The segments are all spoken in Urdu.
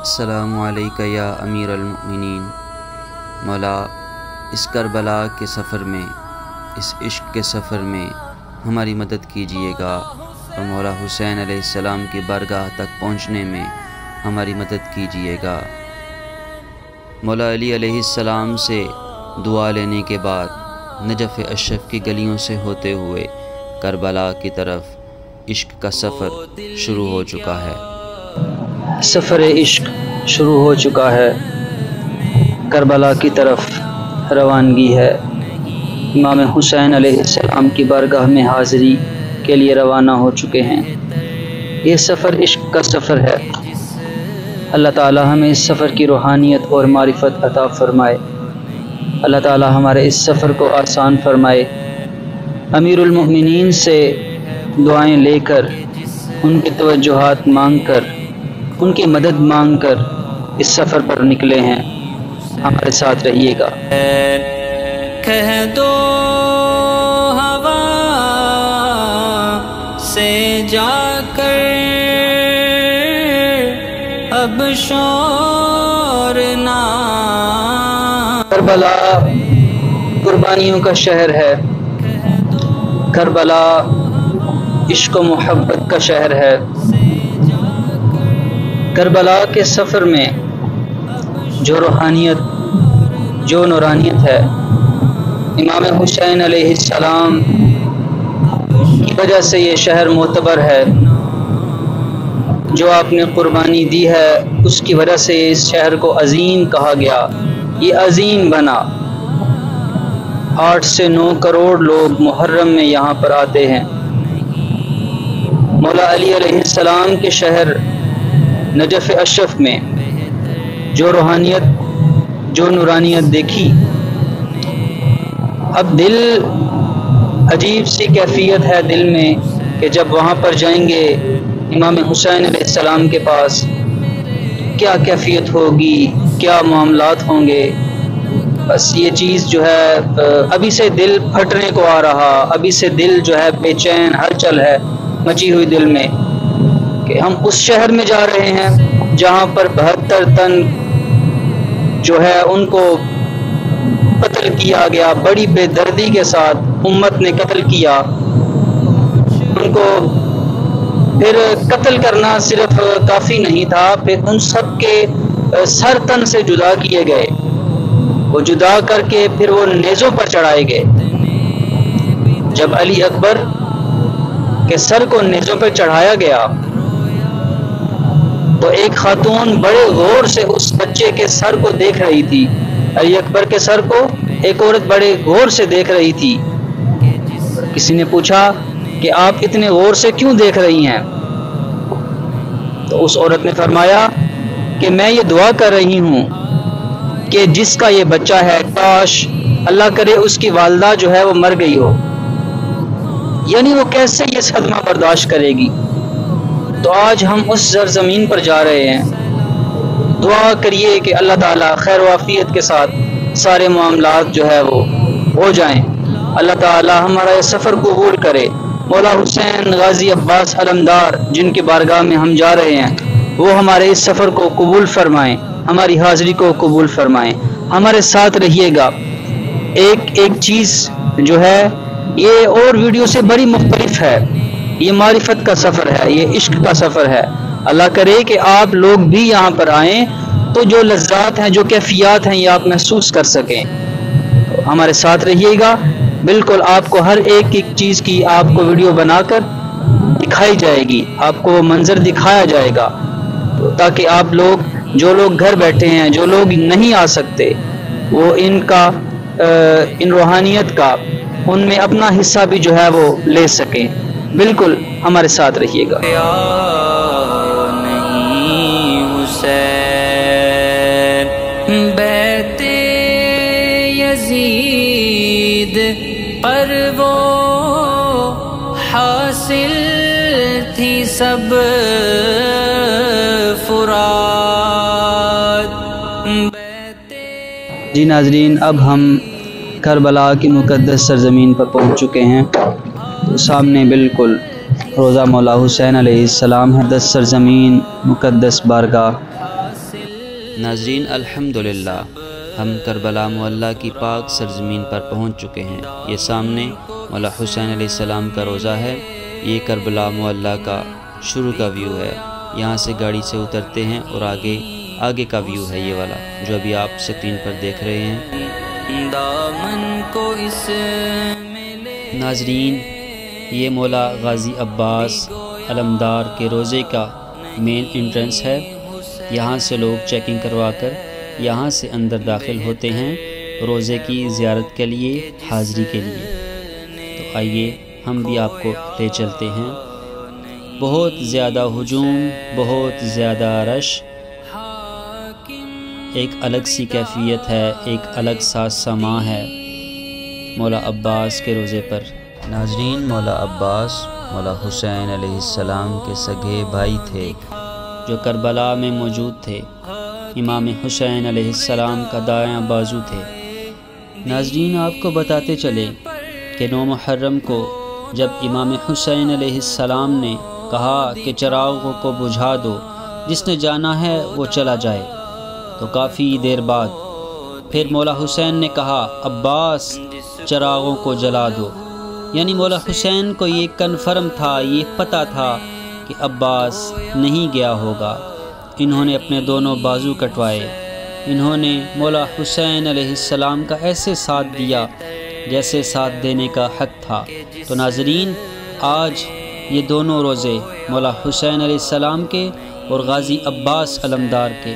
السلام علیکہ یا امیر المؤمنین۔ مولا، اس کربلا کے سفر میں، اس عشق کے سفر میں ہماری مدد کیجیے گا، اور مولا حسین علیہ السلام کی بارگاہ تک پہنچنے میں ہماری مدد کیجیے گا۔ مولا علی علیہ السلام سے دعا لینے کے بعد نجف اشرف کی گلیوں سے ہوتے ہوئے کربلا کی طرف عشق کا سفر شروع ہو چکا ہے۔ سفر عشق شروع ہو چکا ہے، کربلا کی طرف روانگی ہے۔ امام حسین علیہ السلام کی بارگاہ میں حاضری کے لیے روانہ ہو چکے ہیں۔ یہ سفر عشق کا سفر ہے۔ اللہ تعالی ہمیں اس سفر کی روحانیت اور معرفت عطا فرمائے۔ اللہ تعالی ہمارے اس سفر کو آسان فرمائے۔ امیر المؤمنین سے دعائیں لے کر، ان کی توجہات مانگ کر، ان کی مدد مانگ کر اس سفر پر نکلے ہیں۔ ہمارے ساتھ رہیے گا۔ کہہ دو ہوا سے جا کر اب شور نہ۔ کربلا قربانیوں کا شہر ہے، کربلا عشق و محبت کا شہر ہے۔ کربلا کے سفر میں جو روحانیت، جو نورانیت ہے، امام حسین علیہ السلام کی وجہ سے یہ شہر معتبر ہے۔ جو آپ نے قربانی دی ہے اس کی وجہ سے اس شہر کو عظیم کہا گیا، یہ عظیم بنا۔ 8 سے 9 کروڑ لوگ محرم میں یہاں پر آتے ہیں۔ مولا علی علیہ السلام کے شہر نجف اشرف میں جو روحانیت، جو نورانیت دیکھی، اب دل عجیب سی کیفیت ہے دل میں کہ جب وہاں پر جائیں گے امام حسین علیہ السلام کے پاس، کیا کیفیت ہوگی، کیا معاملات ہوں گے۔ بس یہ چیز جو ہے ابھی سے دل پھٹنے کو آ رہا، ابھی سے دل جو ہے بے چین ہلچل ہے مچی ہوئی دل میں کہ ہم اس شہر میں جا رہے ہیں جہاں پر 72 تن جو ہے ان کو قتل کیا گیا، بڑی بے دردی کے ساتھ امت نے قتل کیا ان کو۔ پھر قتل کرنا صرف کافی نہیں تھا، پھر ان سب کے سر تن سے جدا کیے گئے، وہ جدا کر کے پھر وہ نیزوں پر چڑھائے گئے۔ جب علی اکبر کے سر کو نیزوں پر چڑھایا گیا تو ایک خاتون بڑے غور سے اس بچے کے سر کو دیکھ رہی تھی۔ علی اکبر کے سر کو ایک عورت بڑے غور سے دیکھ رہی تھی۔ کسی نے پوچھا کہ آپ اتنے غور سے کیوں دیکھ رہی ہیں؟ تو اس عورت نے فرمایا کہ میں یہ دعا کر رہی ہوں کہ جس کا یہ بچہ ہے، کاش اللہ کرے اس کی والدہ جو ہے وہ مر گئی ہو، یعنی وہ کیسے یہ صدمہ برداشت کرے گی۔ تو آج ہم اس سرزمین پر جا رہے ہیں۔ دعا کریے کہ اللہ تعالیٰ خیر و عافیت کے ساتھ سارے معاملات جو ہے وہ ہو جائیں۔ اللہ تعالیٰ ہمارا یہ سفر قبول کرے۔ مولا حسین غازی عباس علمدار جن کی بارگاہ میں ہم جا رہے ہیں، وہ ہمارے اس سفر کو قبول فرمائیں، ہماری حاضری کو قبول فرمائیں۔ ہمارے ساتھ رہیے گا۔ ایک چیز جو ہے یہ اور ویڈیو سے بڑی مختلف ہے، یہ معرفت کا سفر ہے، یہ عشق کا سفر ہے۔ اللہ کرے کہ آپ لوگ بھی یہاں پر آئیں تو جو لذات ہیں، جو کیفیات ہیں، یہ آپ محسوس کر سکیں۔ ہمارے ساتھ رہیے گا، بالکل آپ کو ہر ایک چیز کی آپ کو ویڈیو بنا کر دکھائی جائے گی، آپ کو وہ منظر دکھایا جائے گا تاکہ آپ لوگ، جو لوگ گھر بیٹھے ہیں، جو لوگ نہیں آ سکتے، وہ ان روحانیت کا، ان میں اپنا حصہ بھی جو ہے وہ لے سکیں۔ بالکل ہمارے ساتھ رہیے گا۔ نہیں حسین بیت یزید پر وہ حاصل تھی سب فرات۔ جی ناظرین، اب ہم کربلا کی مقدس سرزمین پر پہنچ چکے ہیں۔ سامنے بالکل روضہ مولا حسین علیہ السلام ہے، 10 سرزمین مقدس بارگاہ ناظرین الحمدللہ ہم کربلا معلیٰ کی پاک سرزمین پر پہنچ چکے ہیں۔ یہ سامنے مولا حسین علیہ السلام کا روضہ ہے۔ یہ کربلا معلیٰ کا شروع کا ویو ہے۔ یہاں سے گاڑی سے اترتے ہیں اور آگے کا ویو ہے یہ والا جو ابھی آپ اسکرین پر دیکھ رہے ہیں۔ دامن کو اس ناظرین یہ مولا غازی عباس علمدار کے روضے کا مین انٹرنس ہے۔ یہاں سے لوگ چیکنگ کروا کر یہاں سے اندر داخل ہوتے ہیں روضے کی زیارت کے لیے، حاضری کے لیے۔ تو آئیے ہم بھی آپ کو لے چلتے ہیں۔ بہت زیادہ ہجوم، بہت زیادہ رش، ایک الگ سی کیفیت ہے، ایک الگ سا سما ہے مولا عباس کے روضے پر۔ ناظرین مولا عباس مولا حسین علیہ السلام کے سگے بھائی تھے جو کربلا میں موجود تھے۔ امام حسین علیہ السلام کا دایاں بازو تھے۔ ناظرین آپ کو بتاتے چلے کہ 9 محرم کو جب امام حسین علیہ السلام نے کہا کہ چراغوں کو بجھا دو، جس نے جانا ہے وہ چلا جائے، تو کافی دیر بعد پھر مولا حسین نے کہا عباس چراغوں کو جلا دو۔ یعنی مولا حسین کو یہ کنفرم تھا، یہ پتہ تھا کہ عباس نہیں گیا ہوگا۔ انہوں نے اپنے دونوں بازو کٹوائے، انہوں نے مولا حسین علیہ السلام کا ایسے ساتھ دیا جیسے ساتھ دینے کا حق تھا۔ تو ناظرین آج یہ دونوں روضے مولا حسین علیہ السلام کے اور غازی عباس علمدار کے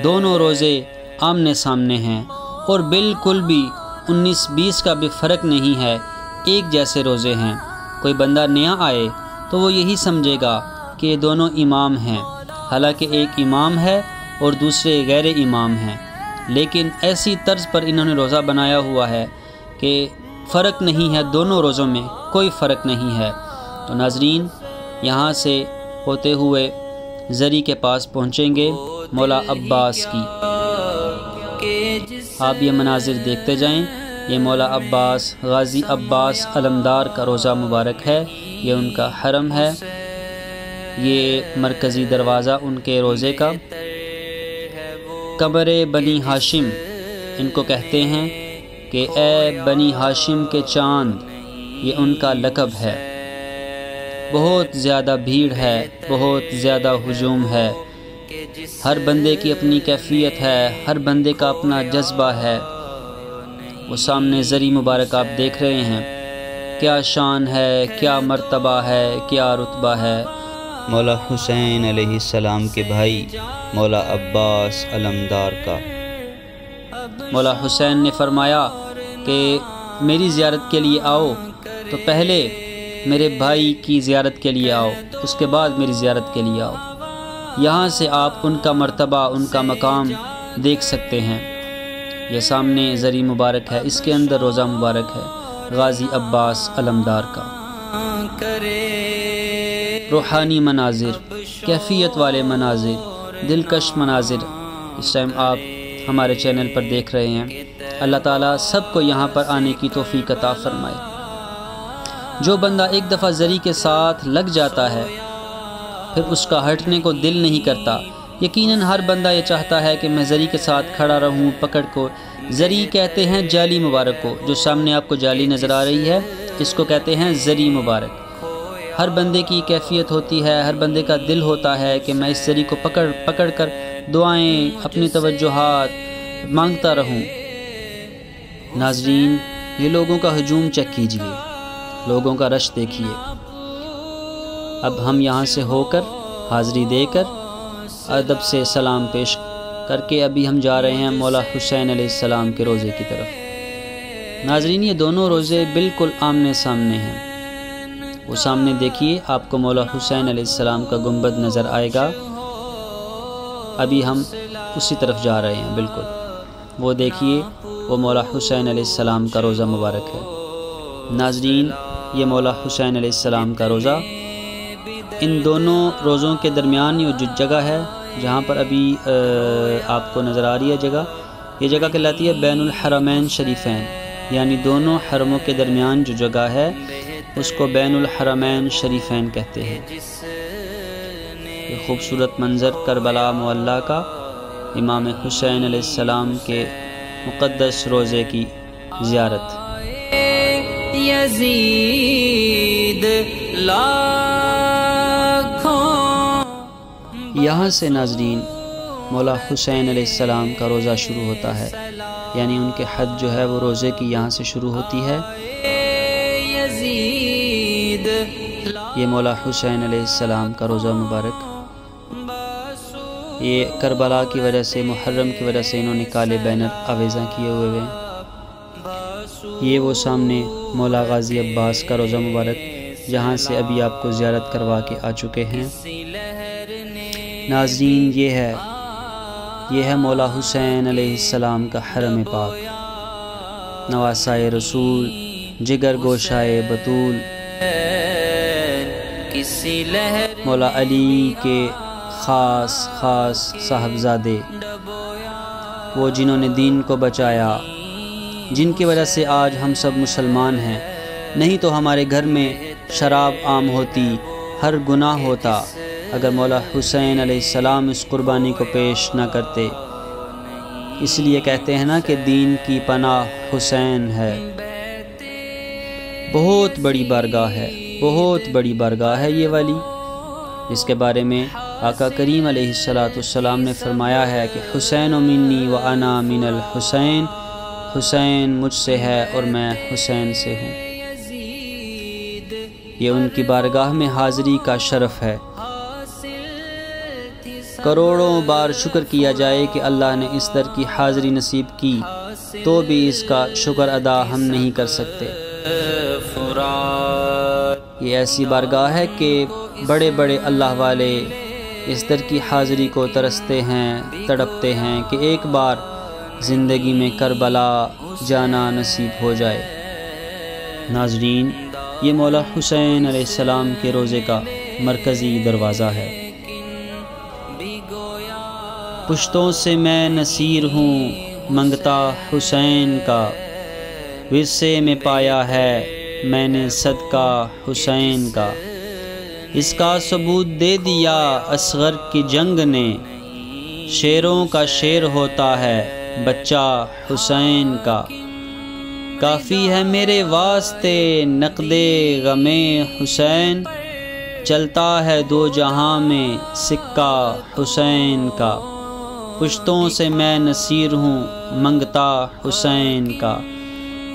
دونوں روضے آمنے سامنے ہیں، اور بالکل بھی 19-20 کا بھی فرق نہیں ہے، ایک جیسے روضے ہیں۔ کوئی بندہ نیا آئے تو وہ یہی سمجھے گا کہ یہ دونوں امام ہیں، حالانکہ ایک امام ہے اور دوسرے غیر امام ہیں، لیکن ایسی طرز پر انہوں نے روضہ بنایا ہوا ہے کہ فرق نہیں ہے، دونوں روزوں میں کوئی فرق نہیں ہے۔ تو ناظرین یہاں سے ہوتے ہوئے زری کے پاس پہنچیں گے مولا عباس کی۔ آپ یہ مناظر دیکھتے جائیں۔ یہ مولا عباس غازی عباس علمدار کا روضہ مبارک ہے، یہ ان کا حرم ہے، یہ مرکزی دروازہ ان کے روضے کا۔ قمر بنی ہاشم ان کو کہتے ہیں کہ اے بنی ہاشم کے چاند، یہ ان کا لقب ہے۔ بہت زیادہ بھیڑ ہے، بہت زیادہ ہجوم ہے، ہر بندے کی اپنی کیفیت ہے، ہر بندے کا اپنا جذبہ ہے۔ وہ سامنے زری مبارک آپ دیکھ رہے ہیں، کیا شان ہے، کیا مرتبہ ہے، کیا رتبہ ہے مولا حسین علیہ السلام کے بھائی مولا عباس علمدار کا۔ مولا حسین نے فرمایا کہ میری زیارت کے لیے آؤ تو پہلے میرے بھائی کی زیارت کے لیے آؤ، اس کے بعد میری زیارت کے لیے آؤ۔ یہاں سے آپ ان کا مرتبہ، ان کا مقام دیکھ سکتے ہیں۔ یہ سامنے زری مبارک ہے، اس کے اندر روضہ مبارک ہے غازی عباس علمدار کا۔ روحانی مناظر، کیفیت والے مناظر، دلکش مناظر اس ٹائم آپ ہمارے چینل پر دیکھ رہے ہیں۔ اللہ تعالیٰ سب کو یہاں پر آنے کی توفیق عطا فرمائے۔ جو بندہ ایک دفعہ زری کے ساتھ لگ جاتا ہے پھر اس کا ہٹنے کو دل نہیں کرتا۔ یقیناً ہر بندہ یہ چاہتا ہے کہ میں زری کے ساتھ کھڑا رہوں، پکڑ کو۔ زری کہتے ہیں جالی مبارک کو، جو سامنے آپ کو جالی نظر آ رہی ہے اس کو کہتے ہیں زری مبارک۔ ہر بندے کی کیفیت ہوتی ہے، ہر بندے کا دل ہوتا ہے کہ میں اس زری کو پکڑ کر دعائیں، اپنی توجہات مانگتا رہوں۔ ناظرین یہ لوگوں کا ہجوم چیک کیجئے، لوگوں کا رش دیکھیے۔ اب ہم یہاں سے ہو کر حاضری دے کر ادب سے سلام پیش کر کے ابھی ہم جا رہے ہیں مولا حسین علیہ السلام کے روضے کی طرف۔ ناظرین یہ دونوں روضے بالکل آمنے سامنے ہیں۔ وہ سامنے دیکھیے آپ کو مولا حسین علیہ السلام کا گنبد نظر آئے گا، ابھی ہم اسی طرف جا رہے ہیں بالکل۔ وہ دیکھیے وہ مولا حسین علیہ السلام کا روضہ مبارک ہے۔ ناظرین یہ مولا حسین علیہ السلام کا روضہ، ان دونوں روزوں کے درمیان یہ جو جگہ ہے جہاں پر ابھی آپ کو نظر آ رہی ہے جگہ، یہ جگہ کہلاتی ہے بین الحرمین شریفین، یعنی دونوں حرموں کے درمیان جو جگہ ہے اس کو بین الحرمین شریفین کہتے ہیں۔ یہ خوبصورت منظر کربلا معلیٰ کا امام حسین علیہ السلام کے مقدس روضے کی زیارت۔ یزید لاکھوں یہاں سے ناظرین مولا حسین علیہ السلام کا روزہ شروع ہوتا ہے، یعنی ان کے حد جو ہے وہ روزے کی یہاں سے شروع ہوتی ہے۔ یزید یہ مولا حسین علیہ السلام کا روزہ مبارک، یہ کربلا کی وجہ سے، محرم کی وجہ سے انہوں نے کالے بینر آویزاں کیے ہوئے ہیں۔ یہ وہ سامنے مولا غازی عباس کا روزہ مبارک جہاں سے ابھی آپ کو زیارت کروا کے آ چکے ہیں۔ ناظرین یہ ہے مولا حسین علیہ السلام کا حرم پاک، نواسائے رسول، جگر گوشائے بطول، کسی لہر مولا علی کے خاص صاحبزادے، وہ جنہوں نے دین کو بچایا، جن کی وجہ سے آج ہم سب مسلمان ہیں۔ نہیں تو ہمارے گھر میں شراب عام ہوتی، ہر گناہ ہوتا، اگر مولا حسین علیہ السلام اس قربانی کو پیش نہ کرتے۔ اس لیے کہتے ہیں نا کہ دین کی پناہ حسین ہے۔ بہت بڑی بارگاہ ہے، بہت بڑی بارگاہ ہے یہ والی، جس کے بارے میں آقا کریم علیہ السلام نے فرمایا ہے کہ حسین منی و انا من الحسین، حسین مجھ سے ہے اور میں حسین سے ہوں۔ یہ ان کی بارگاہ میں حاضری کا شرف ہے۔ کروڑوں بار شکر کیا جائے کہ اللہ نے اس در کی حاضری نصیب کی، تو بھی اس کا شکر ادا ہم نہیں کر سکتے۔ یہ ایسی بارگاہ ہے کہ بڑے بڑے اللہ والے اس در کی حاضری کو ترستے ہیں، تڑپتے ہیں کہ ایک بار زندگی میں کربلا جانا نصیب ہو جائے۔ ناظرین، یہ مولا حسین علیہ السلام کے روزے کا مرکزی دروازہ ہے۔ پشتوں سے میں نصیر ہوں منگتا حسین کا، ورثے میں پایا ہے میں نے صدقہ حسین کا۔ اس کا ثبوت دے دیا اصغر کی جنگ نے، شیروں کا شیر ہوتا ہے بچہ حسین کا۔ کافی ہے میرے واسطے نقد غم حسین، چلتا ہے دو جہاں میں سکہ حسین کا۔ پشتوں سے میں نصیر ہوں منگتا حسین کا۔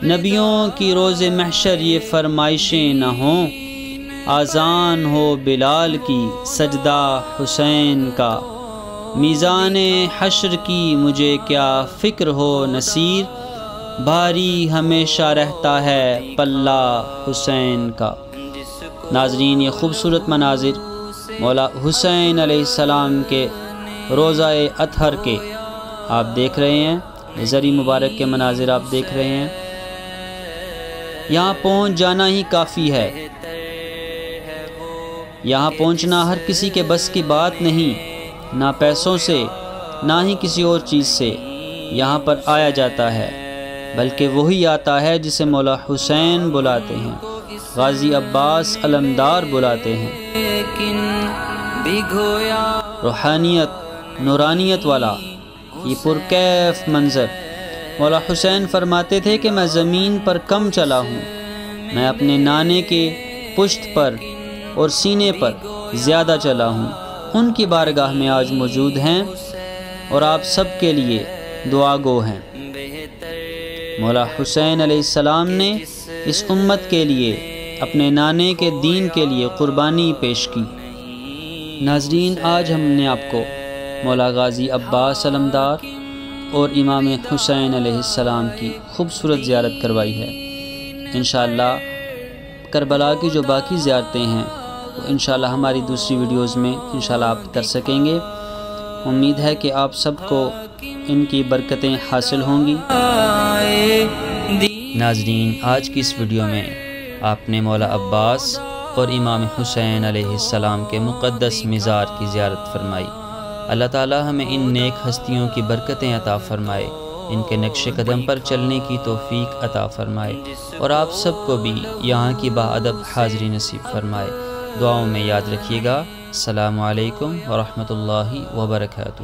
نبیوں کی روز محشر یہ فرمائشیں نہ ہوں، آذان ہو بلال کی سجدہ حسین کا۔ میزان حشر کی مجھے کیا فکر ہو نصیر، بھاری ہمیشہ رہتا ہے پلہ حسین کا۔ ناظرین، یہ خوبصورت مناظر مولا حسین علیہ السلام کے روضہ اطہر کے آپ دیکھ رہے ہیں، یہ زری مبارک کے مناظر آپ دیکھ رہے ہیں۔ یہاں پہنچ جانا ہی کافی ہے، یہاں پہنچنا ہر کسی کے بس کی بات نہیں، نہ پیسوں سے نہ ہی کسی اور چیز سے یہاں پر آیا جاتا ہے، بلکہ وہی آتا ہے جسے مولا حسین بلاتے ہیں، غازی عباس علمدار بلاتے ہیں۔ روحانیت، نورانیت والا یہ پرکیف منظر۔ مولا حسین فرماتے تھے کہ میں زمین پر کم چلا ہوں، میں اپنے نانے کے پشت پر اور سینے پر زیادہ چلا ہوں۔ ان کی بارگاہ میں آج موجود ہیں اور آپ سب کے لیے دعا گو ہیں۔ مولا حسین علیہ السلام نے اس امت کے لیے، اپنے نانے کے دین کے لیے قربانی پیش کی۔ ناظرین، آج ہم نے آپ کو مولا غازی عباس علمدار اور امام حسین علیہ السلام کی خوبصورت زیارت کروائی ہے۔ انشاءاللہ کربلا کی جو باقی زیارتیں ہیں وہ انشاءاللہ ہماری دوسری ویڈیوز میں انشاءاللہ آپ کر سکیں گے۔ امید ہے کہ آپ سب کو ان کی برکتیں حاصل ہوں گی۔ ناظرین، آج کی اس ویڈیو میں آپ نے مولا عباس اور امام حسین علیہ السلام کے مقدس مزار کی زیارت فرمائی۔ اللہ تعالی ہمیں ان نیک ہستیوں کی برکتیں عطا فرمائے، ان کے نقش قدم پر چلنے کی توفیق عطا فرمائے، اور آپ سب کو بھی یہاں کی باادب حاضری نصیب فرمائے۔ دعاؤں میں یاد رکھیے گا۔ السلام علیکم ورحمۃ اللہ وبرکاتہ۔